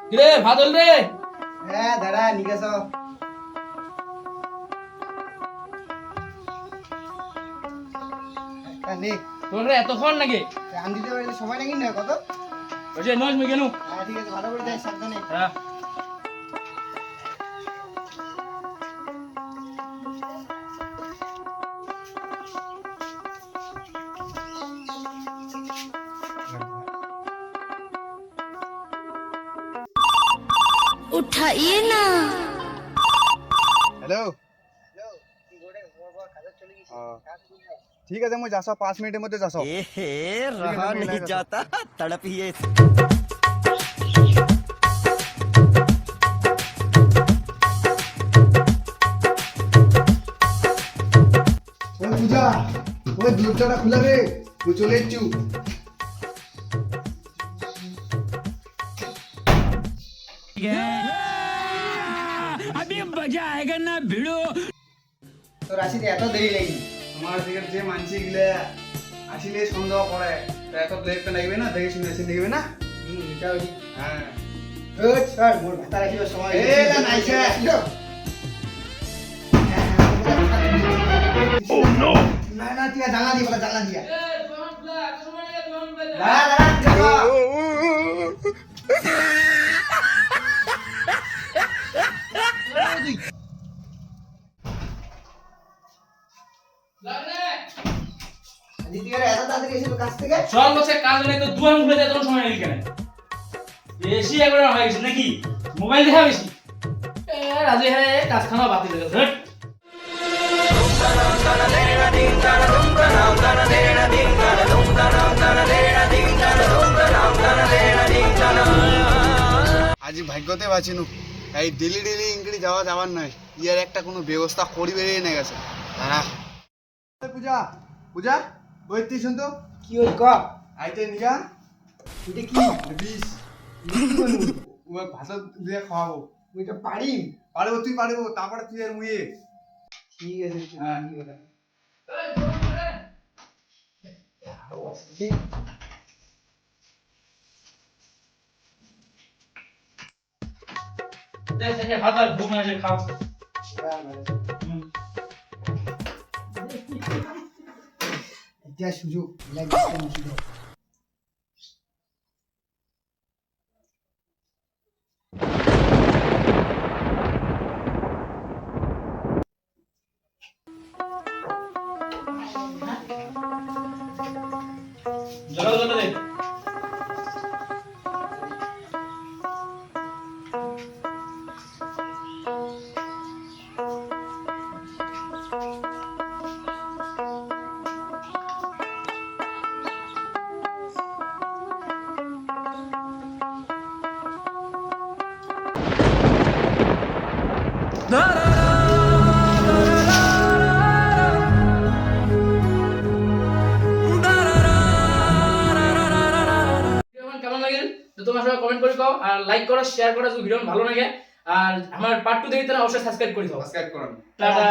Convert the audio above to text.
কিরে ভাদল রে? হ্যাঁ দাঁড়া নিয়ে গেছো নে তোর রে এতক্ষণ নাকি? রান দিতে পারলে সময় নাকি না কত? ওই যে নজ মুই গেলু। হ্যাঁ ঠিক আছে ভালো করে যাই সাবধানে। হ্যাঁ उठाइए ना। হ্যালো ঠিক আছে মই যাস 5 মিনিটের মধ্যে যাস। ए रहा नहीं जाता तड़प ही ऐसी। ওই পূজা ওই দরজাটা খুলে রে তুই চলে এসছু। अभी मजा आएगा ना भिड़ो। তো রাশিতে এত দেরি লাগি আমার দিকে যে মানছি গিলে আসলে সন্দেহ করে তো এত লেট তো লাগবে না দেখে শুনে আসি দেখবে না। এটা ওই হ্যাঁ ওই স্যার মোর ভাতা রাখিবার সময় এই না নাইছে ও নো না না তুই জানলা দি বলা জানলা দিয়া দাঁড়া দাঁড়া দ্বিতীয় এত তাড়াতাড়ি এসে কাছ থেকে চল বসে কাজ নেই তো দুয়ান ঘুরে এত সময় নেই কেন? বেশি একবার হয়ে গেছে নাকি? মোবাইল দেখা বেশি রাজি হ্যাঁ কাজখানা বাতিল হয়ে গেছে। আজি ভাগ্যতে বাঁচিনু এই ডেলি ডেলি ইংরেজি যাওয়া যাবার নয় ইয়ার একটা কোনো ব্যবস্থা করি বেরিয়ে নে গেছে। হ্যাঁ পূজা পূজা বইতি শুনতো কি ওই ক আইতে নিগা এটা কি বিষ ও ভাষা দিয়ে খাওয়াবো তুই তো পারিম পারবো তুই পারবো তারপরে তুই আর মুয়ে ঠিক আছে হ্যাঁ ঠিক আছে দেখে হাতার ঘুম আসে খাও। এটা সুযোগ লাগছে মুখি দাও জল জল দে। কেমন লাগে তো তোমরা সবাই কমেন্ট করে দাও আর লাইক করো শেয়ার করো যদি ভিডিও ভালো লাগে আর আমার পার্ট 2 দেখতে অবশ্যই সাবস্ক্রাইব করে দাও। সাবস্ক্রাইব করুন। টাটা।